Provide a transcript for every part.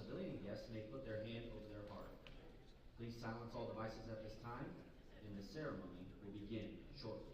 civilian guests may put their hand over their heart. Please silence all devices at this time, and the ceremony will begin shortly.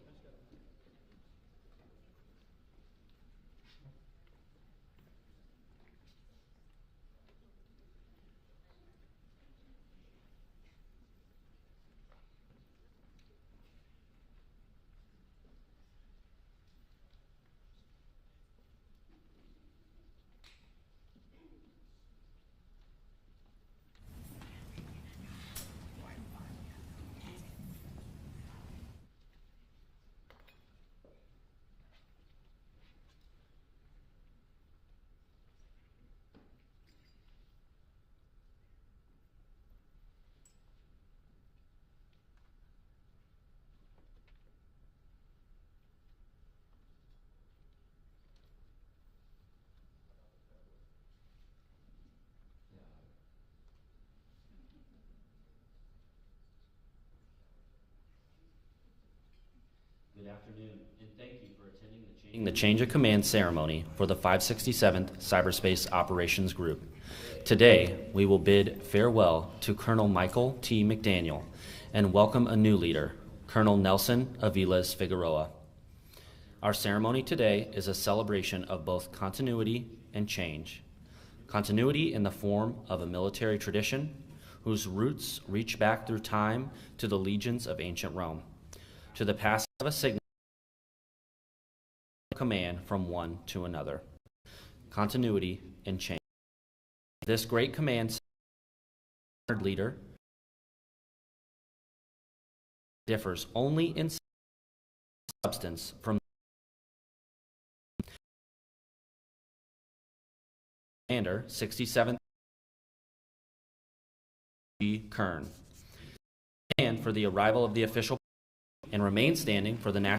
Good afternoon, and thank you for attending the Change of Command ceremony for the 567th Cyberspace Operations Group. Today, we will bid farewell to Colonel Michael T. McDaniel and welcome a new leader, Colonel Nelson Aviles Figueroa. Our ceremony today is a celebration of both continuity and change. Continuity in the form of a military tradition whose roots reach back through time to the legions of ancient Rome, to the passing of a signal command from one to another. Continuity and change. This great command leader differs only in substance from Commander 67th Kern, and for the arrival of the official and remain standing for the national.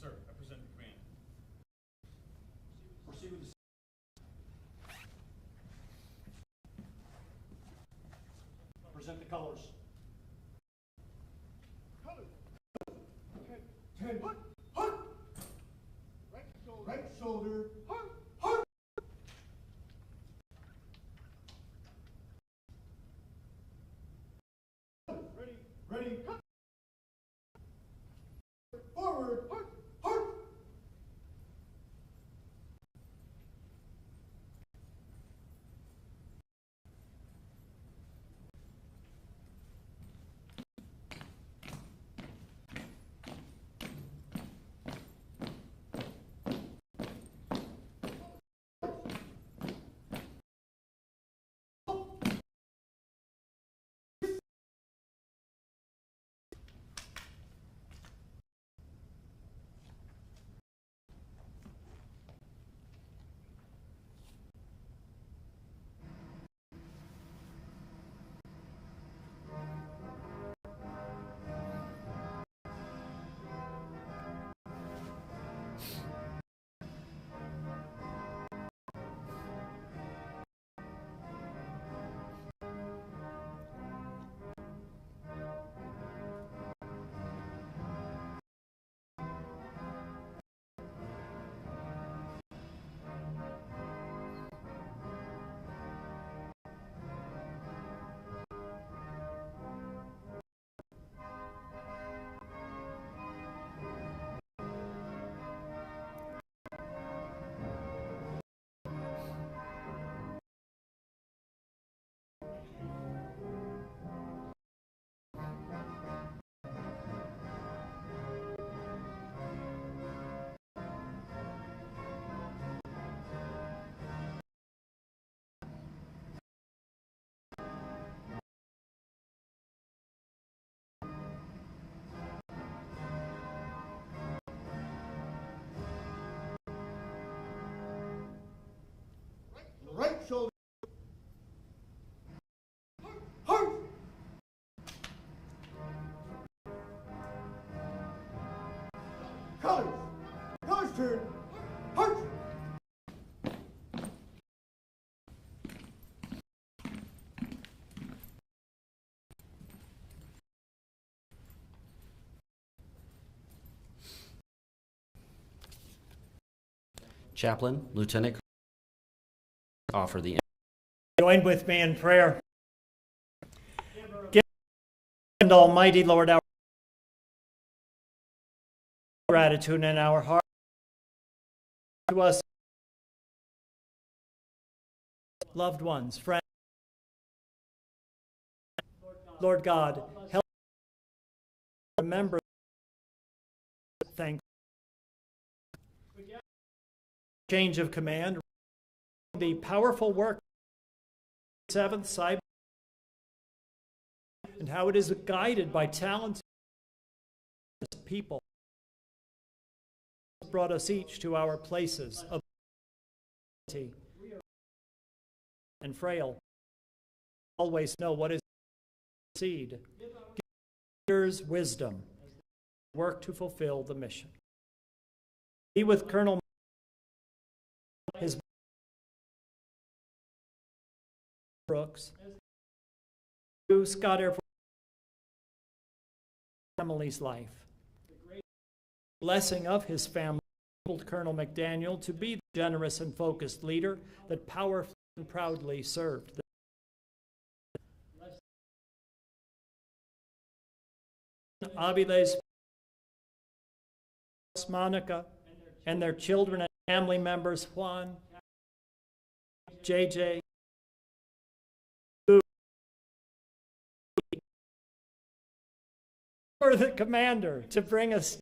Sir, I present the command. Proceed with the present the colors. Ten. Hunt. Right shoulder. Hunt. Ready. Forward. Hunt. Right shoulder. Hunt. Colors. Colors turn. Chaplain, Lieutenant, offer the. Join with me in prayer. Give and Almighty Lord our gratitude in our heart to us, loved ones, friends. Lord God, help us remember thank change of command, the powerful work of 7th Cyberspace and how it is guided by talented people. Brought us each to our places of and frail. Always know what is seed. Give leaders wisdom. Work to fulfill the mission. Be with Colonel his Brooks, Scott Air Force family's life. Blessing of his family enabled Colonel McDaniel to be the generous and focused leader that powerfully and proudly served. Aviles, Monica, and their children and family members, Juan, JJ, for the commander to bring us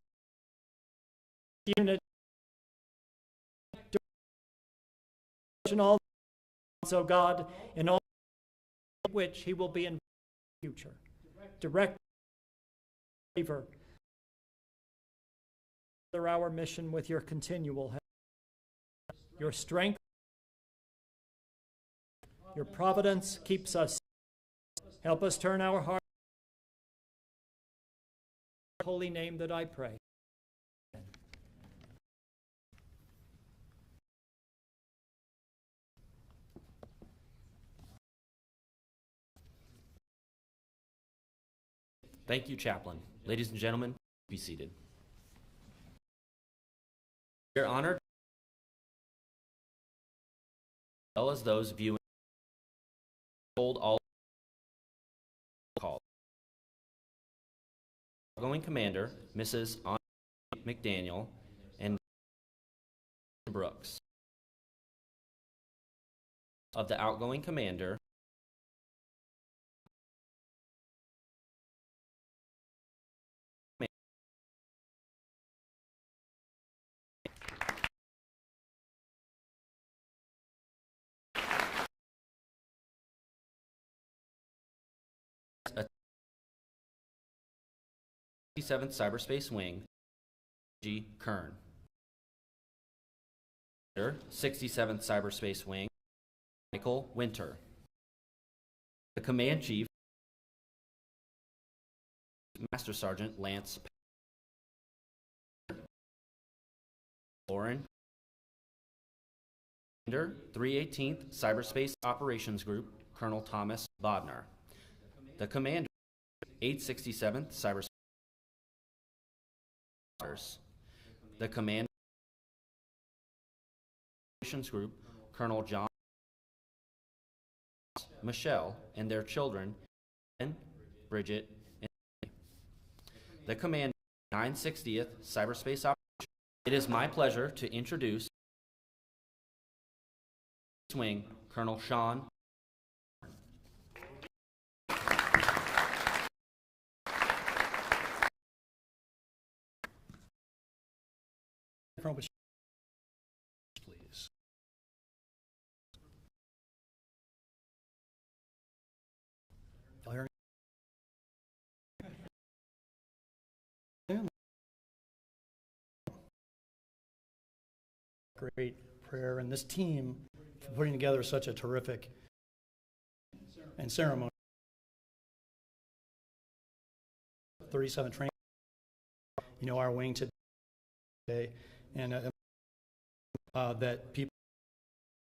unit and all, so God, in all which he will be in the future. Direct favor our mission with your continual help. Your strength, your providence keeps us. Help us turn our heart. In your holy name that I pray. Thank you, Chaplain. Ladies and gentlemen, be seated. We are honored, as well as those viewing, hold all calls. Outgoing Commander, Mrs. McDaniel, and Brooks. Of the outgoing commander, a 567th Cyberspace Wing, G. Kern. 67th Cyberspace Wing, Michael Winter. The Command Chief, Master Sergeant Lance Lauren. 318th Cyberspace Operations Group, Colonel Thomas Bodnar. The Commander, 867th Cyberspace. The Command Operations Group, Colonel John, Michelle, and their children, Bridget, and the Command 960th Cyberspace Operations. It is my pleasure to introduce Wing, Colonel Sean. Please. Y'all hear me? Great prayer, and this team for putting together such a terrific and ceremony. 37 training, our wing today, and that people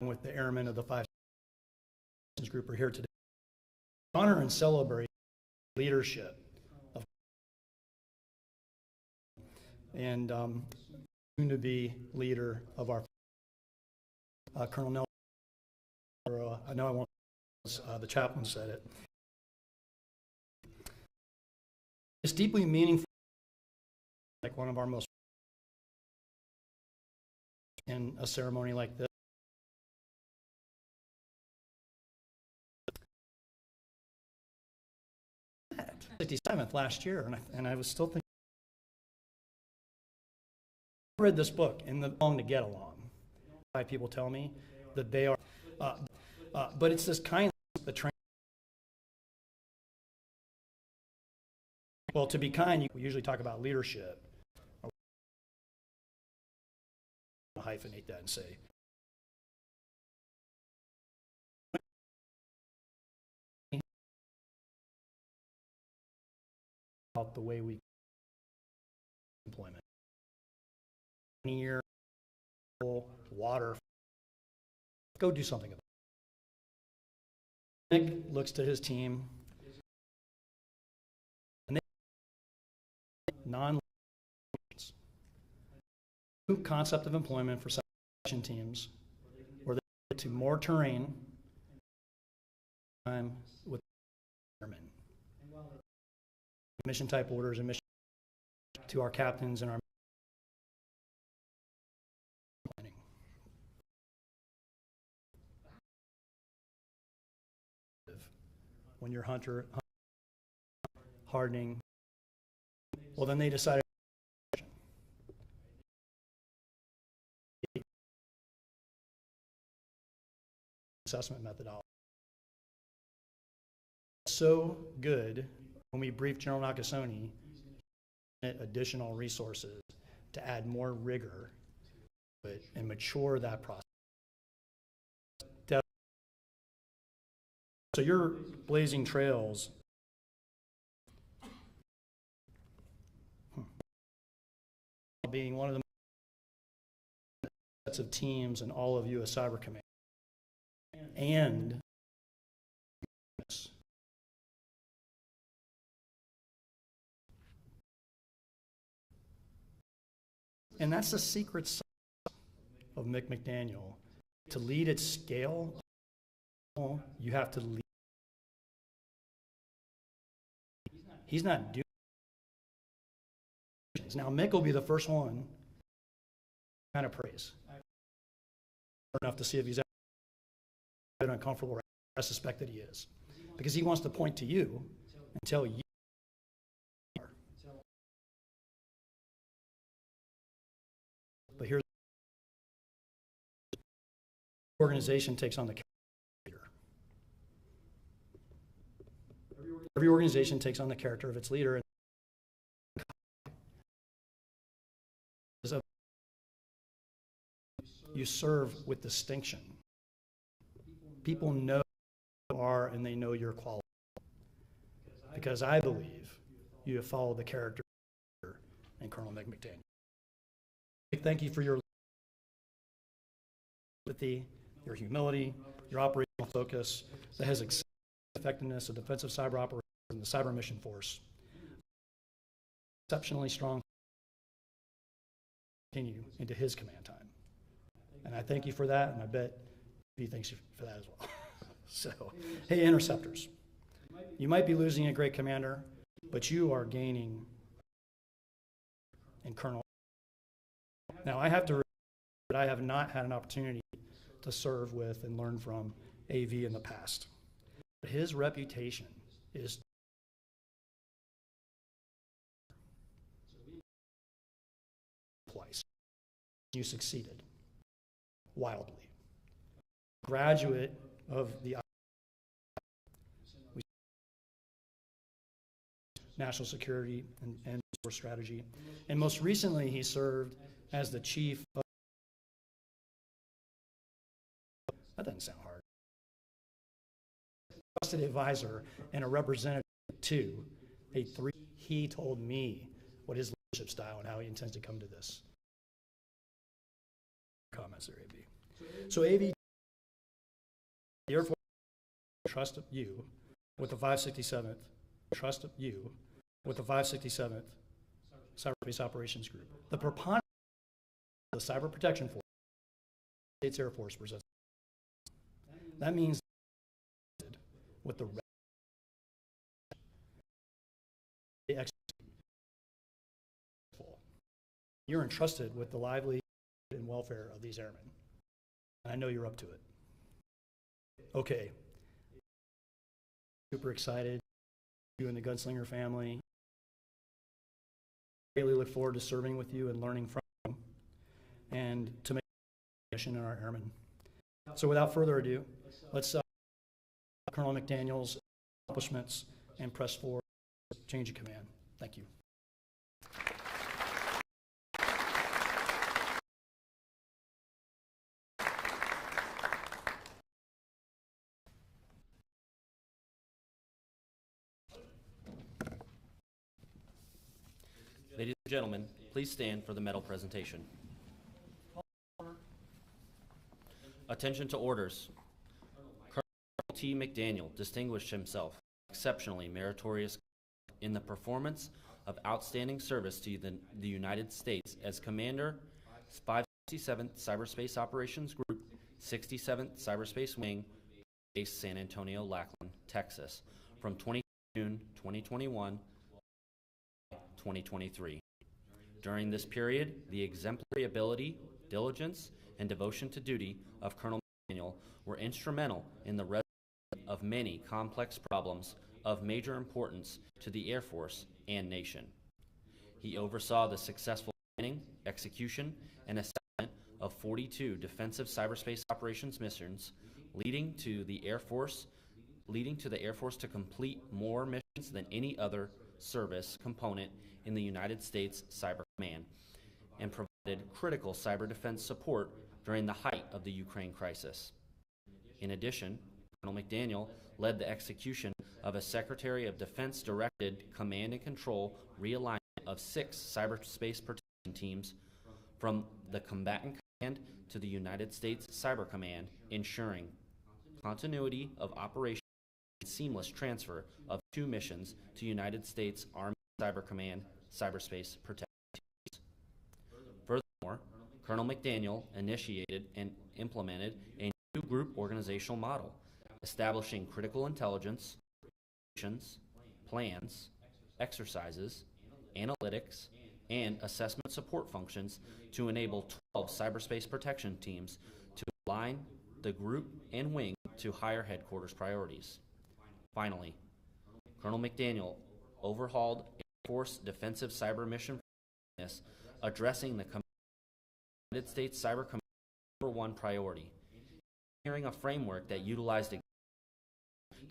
with the airmen of the 567th Group are here today. Honor and celebrate leadership of and soon to be leader of our Colonel Nelson Figueroa. I know I won't, the chaplain said it. It's deeply meaningful, like one of our most in a ceremony like this. 67th last year, and I was still thinking. I read this book in the Long to Get Along. People tell me that they are, but it's this kind of the train. Well, to be kind, we usually talk about leadership. I'll hyphenate that and say, about the way we employment. Near water, go do something about it. Nick looks to his team, and they non concept of employment for section teams, where they get to more terrain time with airmen. Mission type orders and mission to our captains and our planning. When you're hunter hardening, well, then they decided assessment methodology. So good when we briefed General Nakasone, additional resources to add more rigor and mature that process. So your blazing trails being one of the sets of teams in all of U.S. Cyber Command and that's the secret sauce of McDaniel. To lead at scale, you have to lead. He's not doing it. Now, Mick will be the first one kind of praise. Enough to see if he's uncomfortable. I suspect that he is. Because he wants to point to you and tell you. But here's the organization takes on the character. Every organization takes on the character of its leader. You serve with distinction. People know who you are and they know your quality. Because I believe you have followed the character and Colonel McDaniel. Thank you for your empathy, your humility, your operational focus that has effectiveness of defensive cyber operations and the cyber mission force. Exceptionally strong. Continue into his command time. And I thank you for that, and I bet he thanks you for that as well. So, hey, interceptors, you might be losing a great commander, but you are gaining in Colonel. Now, I have to report that I have not had an opportunity to serve with and learn from AV in the past. But his reputation is twice. You succeeded wildly. Graduate of the national security and strategy, and most recently he served as the chief of, that doesn't sound hard, trusted advisor and a representative to a three. He told me what his leadership style and how he intends to come to this. Comments there, AV. So AV, the Air Force trust you with the 567th, trust you with the 567th Cyberspace Operations Group. The preponderance of the Cyber Protection Force States Air Force presents. That means with the you're entrusted with the livelihood and welfare of these airmen. And I know you're up to it. Okay. Super excited. You and the Gunslinger family. Really look forward to serving with you and learning from you and to make a mission in our airmen. So without further ado, let's Colonel McDaniel's accomplishments and press forward, change of command. Thank you. Ladies and gentlemen, please stand for the medal presentation. Attention to orders. Colonel T. McDaniel distinguished himself exceptionally meritorious in the performance of outstanding service to the United States as Commander, 567th Cyberspace Operations Group, 67th Cyberspace Wing, Base San Antonio-Lackland, Texas, from 20 June 2021 2023. During this period, the exemplary ability, diligence, and devotion to duty of Colonel McDaniel were instrumental in the resolution of many complex problems of major importance to the Air Force and nation. He oversaw the successful planning, execution, and assessment of 42 defensive cyberspace operations missions, leading to the Air Force to complete more missions than any other service component in the United States Cyber Command, and provided critical cyber defense support during the height of the Ukraine crisis. In addition, Colonel McDaniel led the execution of a Secretary of Defense-directed command and control realignment of 6 cyberspace protection teams from the combatant command to the United States Cyber Command, ensuring continuity of operation and seamless transfer of 2 missions to United States Army Cyber Command cyberspace protection teams. Furthermore, Colonel McDaniel initiated and implemented a new group organizational model, establishing critical intelligence, plans, exercises, analytics, and assessment support functions to enable 12 cyberspace protection teams to align the group and wing to higher headquarters priorities. Finally, Colonel McDaniel overhauled Air Force defensive cyber mission preparedness, addressing the United States Cyber Command #1 priority, hearing a framework that utilized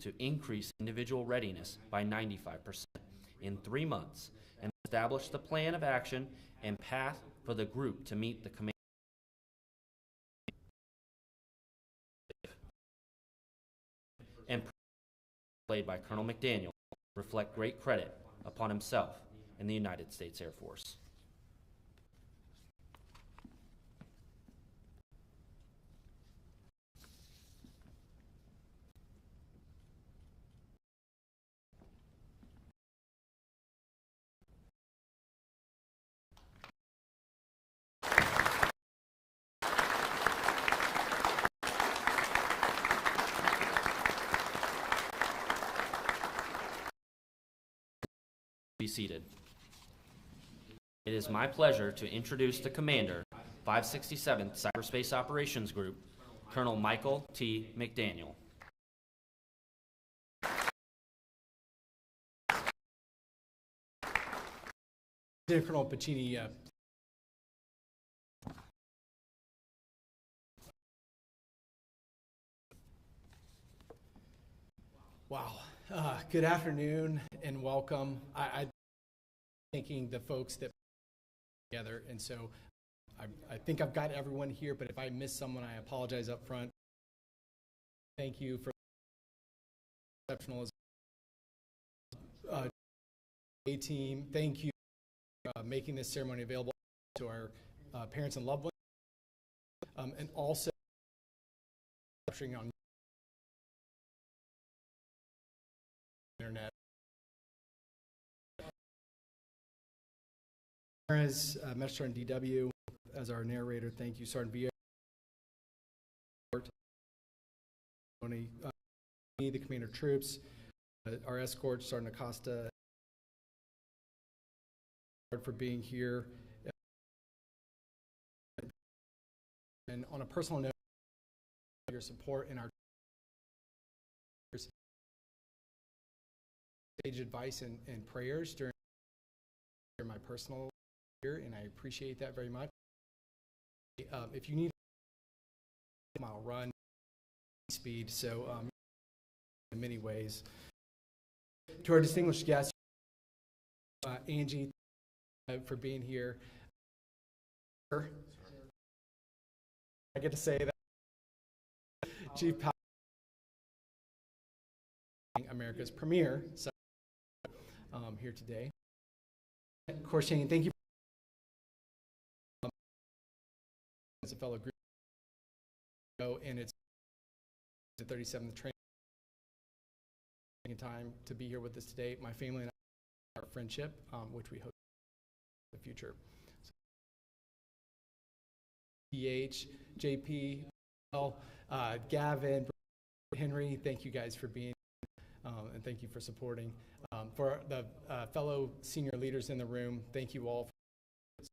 to increase individual readiness by 95% in 3 months and establish the plan of action and path for the group to meet the command. And played by Colonel McDaniel reflect great credit upon himself and the United States Air Force. Be seated. It is my pleasure to introduce the Commander, 567th Cyberspace Operations Group, Colonel Michael T. McDaniel. Lieutenant Colonel Pacini, wow. Good afternoon and welcome. I'm thanking the folks that put together, and so I think I've got everyone here, but if I miss someone, I apologize up front. Thank you for exceptional A team. Thank you for making this ceremony available to our parents and loved ones, and also capturing on internet. As Master Sergeant DW, as our narrator, thank you, Sergeant VA. Me, the commander of troops, our escort, Sergeant Acosta, for being here. And on a personal note, your support in our sage advice and prayers during my personal year, and I appreciate that very much. If you need a mile run, speed, so in many ways. To our distinguished guests, Angie, for being here. I get to say that Chief Powell, America's premier, here today. Of course, Shane, thank you as a fellow group, and it's the 37th training time to be here with us today. My family and I, our friendship, which we hope in the future. PH, JP, Gavin, Henry, thank you guys for being here, and thank you for supporting. For the fellow senior leaders in the room, thank you all.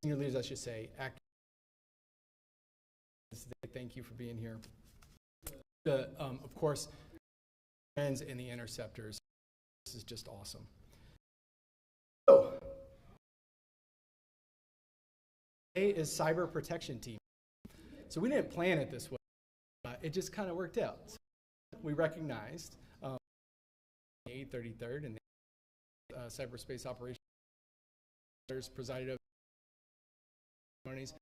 Senior leaders, I should say, thank you for being here. Of course, friends and the interceptors. This is just awesome. So, today is Cyber Protection Team. So we didn't plan it this way. It just kind of worked out. So we recognized the 833rd and the Cyberspace Operations presided over ceremonies.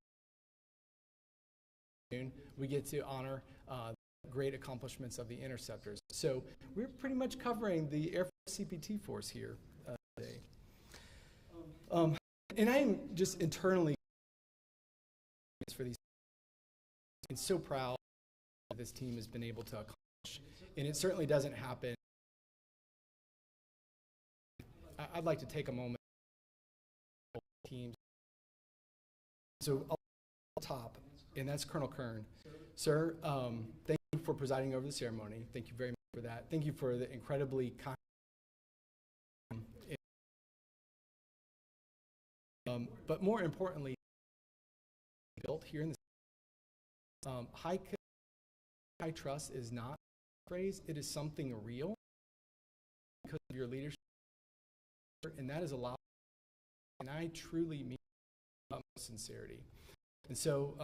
We get to honor great accomplishments of the interceptors. So we're pretty much covering the Air Force CPT force here today. And I'm just internally for these and so proud that this team has been able to accomplish. And it certainly doesn't happen. I'd like to take a moment. Teams. So up top, and that's Colonel Kern. Sir, thank you for presiding over the ceremony. Thank you very much for that. Thank you for the incredibly kind. But more importantly, built here in the high trust is not a phrase. It is something real because of your leadership, and that is a lot. And I truly mean sincerity. And so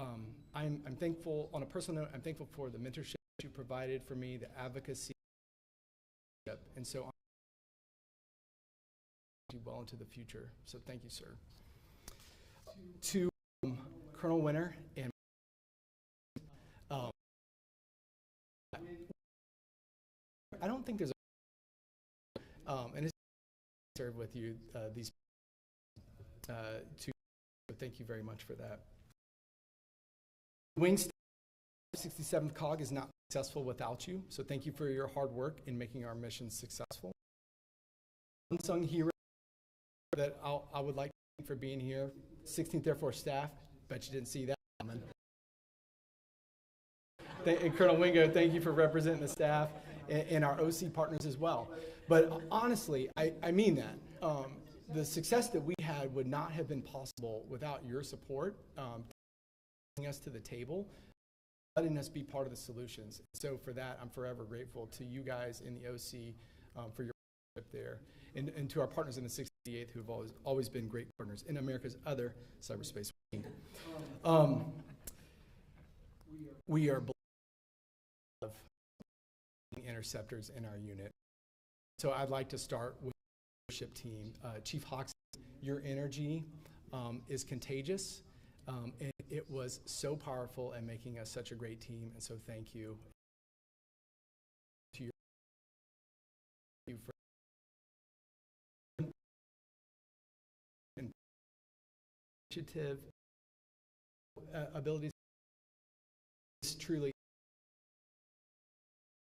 I'm thankful, on a personal note, I'm thankful for the mentorship you provided for me, the advocacy, and so on. Well into the future. So thank you, sir. To Colonel Winter and I don't think there's and it's serve with you these two. Thank you very much for that. Wing 567th COG is not successful without you, so thank you for your hard work in making our mission successful. Unsung hero that I would like to thank for being here, 16th Air Force staff. Bet you didn't see that coming. And Colonel Wingo, thank you for representing the staff and our OC partners as well. But honestly, I mean that. The success that we had would not have been possible without your support, bringing us to the table, letting us be part of the solutions. So for that, I'm forever grateful to you guys in the OC for your partnership there, and to our partners in the 68th who have always been great partners in America's other cyberspace wing. We are blessed of interceptors in our unit. So I'd like to start with the leadership team. Chief Hawks, your energy is contagious, and it was so powerful in making us such a great team, and so thank you. To you for initiative, abilities. It's truly,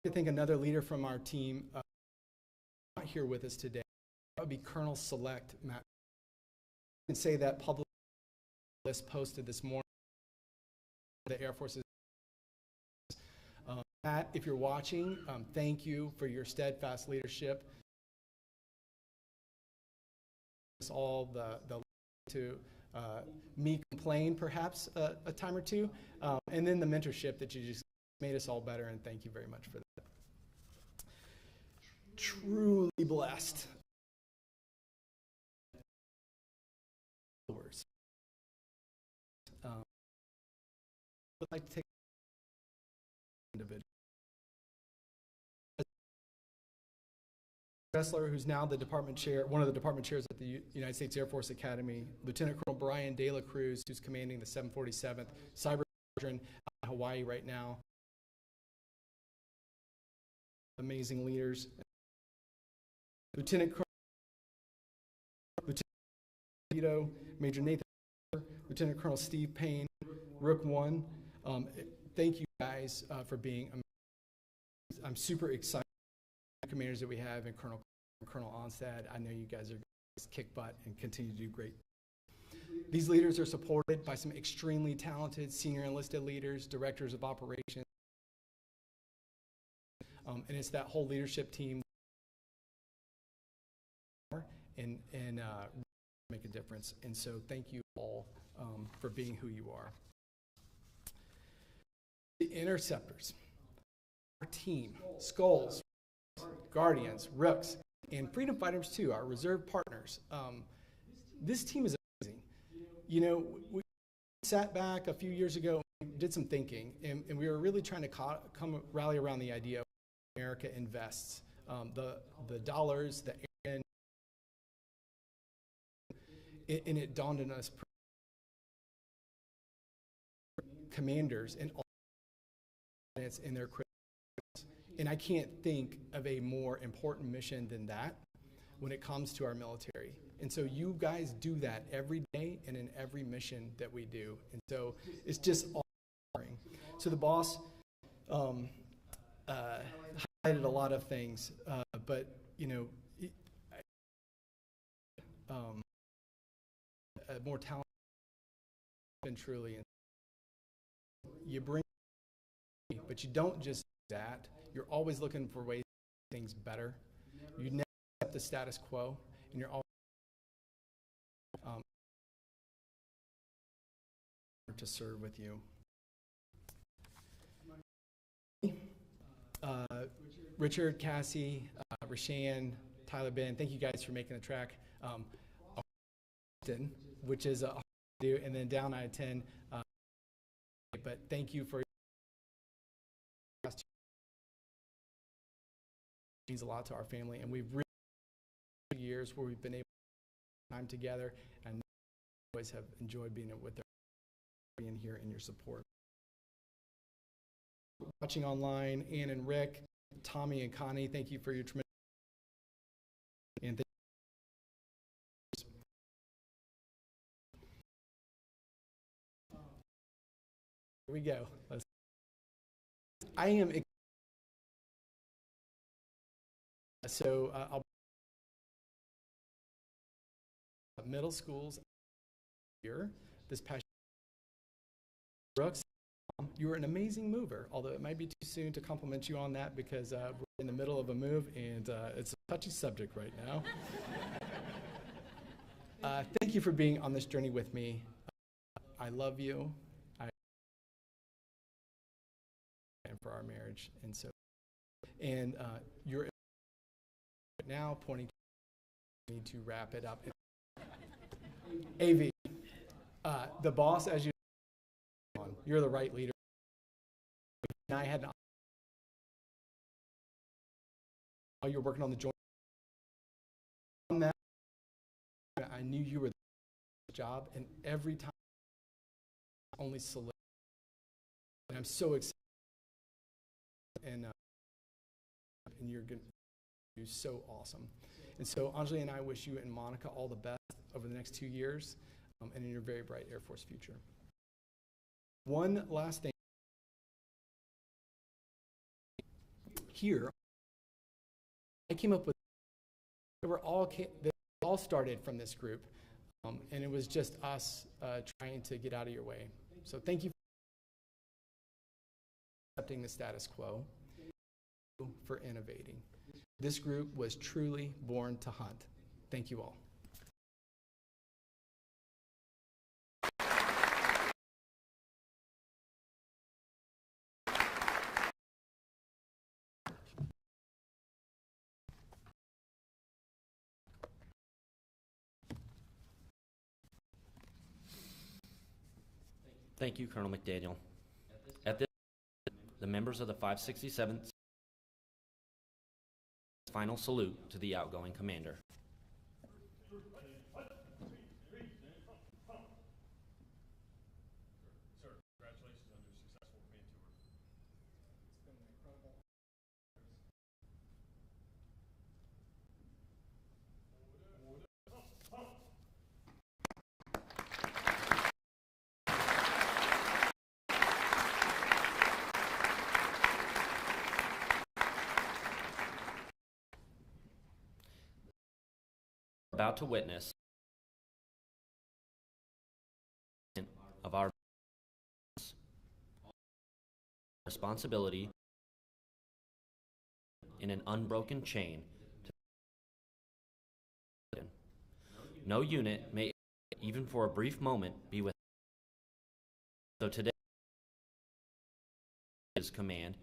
I think another leader from our team not here with us today. That would be Colonel Select Matt. I can say that public list posted this morning. The Air Force's Matt, if you're watching, thank you for your steadfast leadership. It's all the to me complain perhaps a time or two, and then the mentorship that you just made us all better, and thank you very much for that. Truly blessed. Would like to take individual. Dressler, who's now the department chair, one of the department chairs at the United States Air Force Academy, Lieutenant Colonel Brian De La Cruz, who's commanding the 747th Cyber Squadron in Hawaii right now. Amazing leaders. Lieutenant Colonel Major Nathan, Lieutenant Colonel Steve Payne, Rook 1. Thank you guys for being amazing. I'm super excited about the commanders that we have, and Colonel Onstad. I know you guys are going to kick butt and continue to do great. These leaders are supported by some extremely talented senior enlisted leaders, directors of operations, and it's that whole leadership team and make a difference. And so thank you all for being who you are. The interceptors, our team, Skulls, Guardians, Rooks, and Freedom Fighters too, our reserve partners. This team is amazing. You know, we sat back a few years ago and did some thinking, and we were really trying to rally around the idea of America invests. The dollars, the air, and it dawned on us, commanders and all in their critical. And I can't think of a more important mission than that when it comes to our military. And so you guys do that every day and in every mission that we do. And so it's just all boring. So the boss highlighted a lot of things, but you know, more talent than truly. You bring, but you don't just do that. You're always looking for ways to make things better. You never accept the status quo, and you're always to serve with you. Richard, Cassie, Rashan, Tyler, Ben, thank you guys for making the track. Which is a hard to do, and then down I-10. But thank you for means a lot to our family, and we've really years where we've been able to time together, and always have enjoyed being with them, being here, and your support. Watching online, Ann and Rick, Tommy and Connie, thank you for your tremendous and thank you. Here we go. I am so I'll middle schools here this past year. Brooks, you were an amazing mover, although it might be too soon to compliment you on that because we're in the middle of a move and it's a touchy subject right now. Thank you for being on this journey with me. I love you. And for our marriage, and so, and you're now pointing to me to wrap it up. AV, the boss, as you're the right leader. And I had while you're working on the joint, on that, I knew you were the job, and every time only solid. And I'm so excited. And you're going to do so awesome. And so Anjali and I wish you and Monica all the best over the next 2 years and in your very bright Air Force future. One last thing. Here, I came up with, they all started from this group, and it was just us trying to get out of your way. So thank you for accepting the status quo, for innovating. This group was truly born to hunt. Thank you all. Thank you, Colonel McDaniel. At this time, the members of the 567th final salute to the outgoing commander. About to witness of our responsibility in an unbroken chain. No unit may, even for a brief moment, be with. So today is command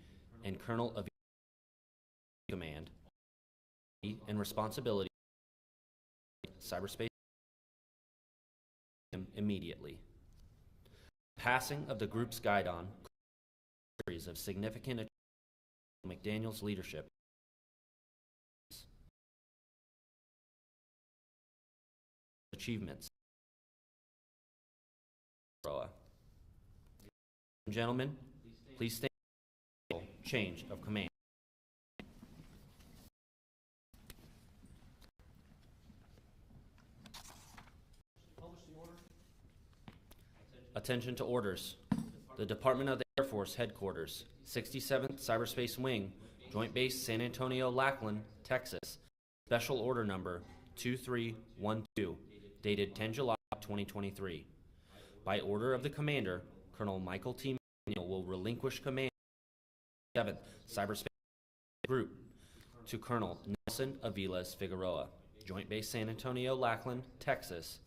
and Colonel of command and responsibility. Cyberspace immediately. Passing of the group's guidon, series of significant McDaniel's leadership. Achievements. Gentlemen, please stand. Change of command. Attention to orders. The Department of the Air Force Headquarters, 67th Cyberspace Wing, Joint Base San Antonio-Lackland, Texas. Special Order Number 2312, dated 10 July 2023. By order of the Commander, Colonel Michael T. McDaniel will relinquish command of the 7th Cyberspace Group to Colonel Nelson Aviles Figueroa, Joint Base San Antonio-Lackland, Texas,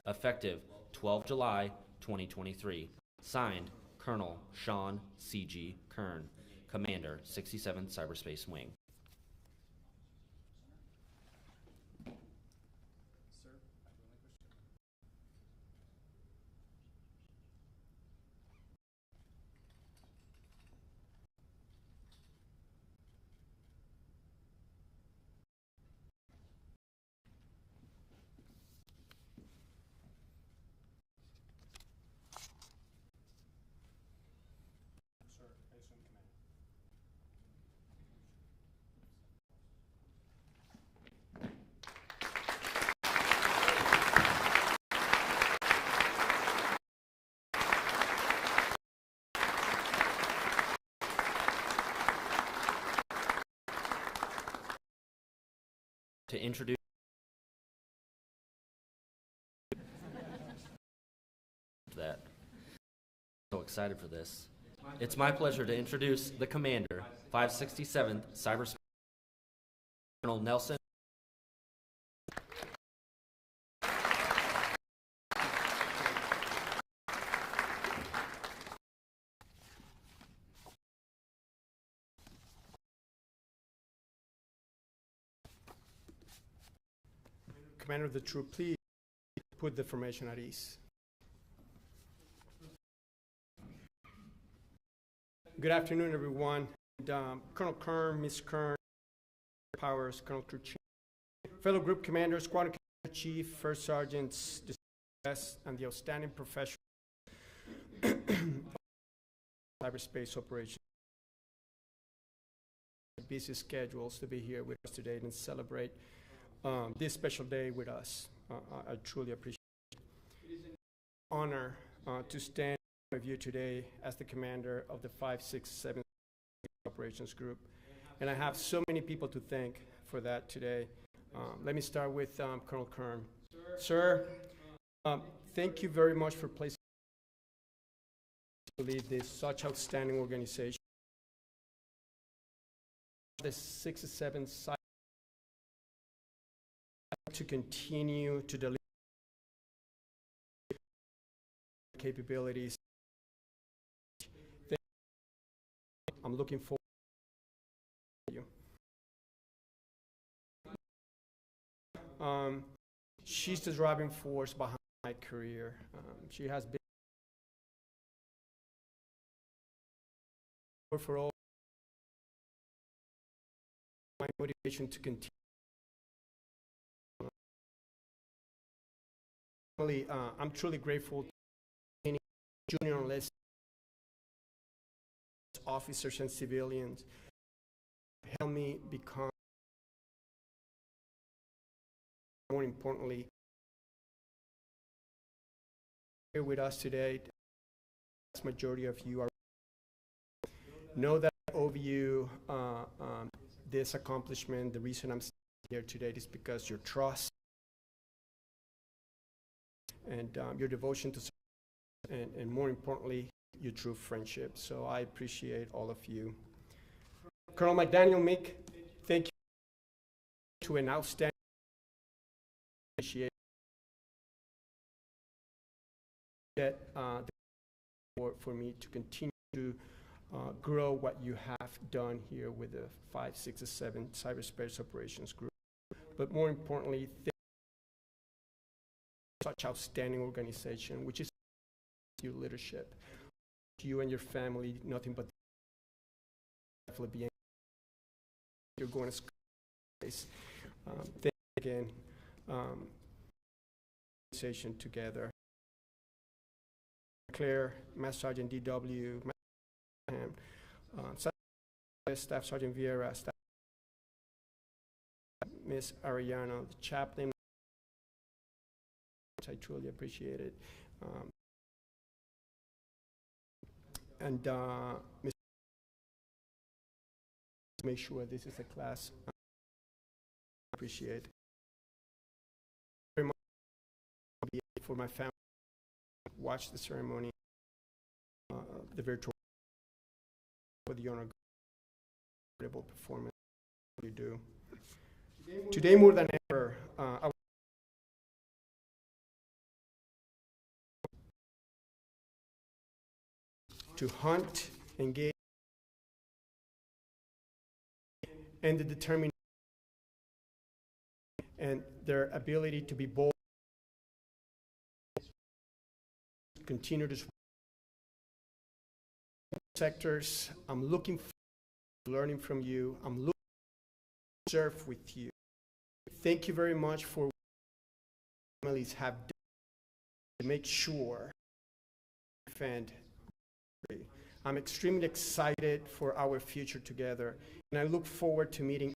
effective 12 July 2023. Signed, Colonel Sean C.G. Kern, Commander, 67th Cyberspace Wing. To introduce that. So excited for this. It's my pleasure to introduce the Commander, 567th Cyberspace, Colonel Nelson. Commander of the troop, please put the formation at ease. Good afternoon, everyone. Colonel Kern, Ms. Kern, Powers, Colonel Crew Chief, fellow group commanders, squadron commander chief, first sergeants, and the outstanding professionals Cyberspace Operations. Busy schedules to be here with us today and celebrate this special day with us. I truly appreciate it. It is an honor to stand with you today as the commander of the 567th Operations Group. And I have so many people to thank for that today. Let me start with Colonel Kern. Sir, thank you very much for placing to lead this such outstanding organization. the 567th Cyberspace to continue to deliver capabilities. I'm looking forward to you. She's the driving force behind my career. She has been for all my motivation to continue. I'm truly grateful to any junior enlisted officers and civilians who helped me become, more importantly, here with us today. The vast majority of you are know that I owe you this accomplishment. The reason I'm here today is because your trust and your devotion to service, and more importantly, your true friendship. So I appreciate all of you. Colonel McDaniel, Mick, thank you to an outstanding appreciation that for me to continue to grow what you have done here with the 567th Cyberspace Operations Group. But more importantly, such outstanding organization, which is your leadership. You and your family, nothing but definitely you're going to school. Thank you again. Organization together. Claire, Master Sergeant D.W., Staff Sergeant Vieira, Staff Miss Arellano, the chaplain. I truly appreciate it. Make sure this is a class I appreciate. Very much for my family, watch the ceremony, the virtual, for the honor, incredible performance you do. Today more than ever, I to hunt, engage, and the determination and their ability to be bold, continue to sectors. I'm looking forward to learning from you. I'm looking to serve with you. Thank you very much for what families have done to make sure defend. I'm extremely excited for our future together, and I look forward to meeting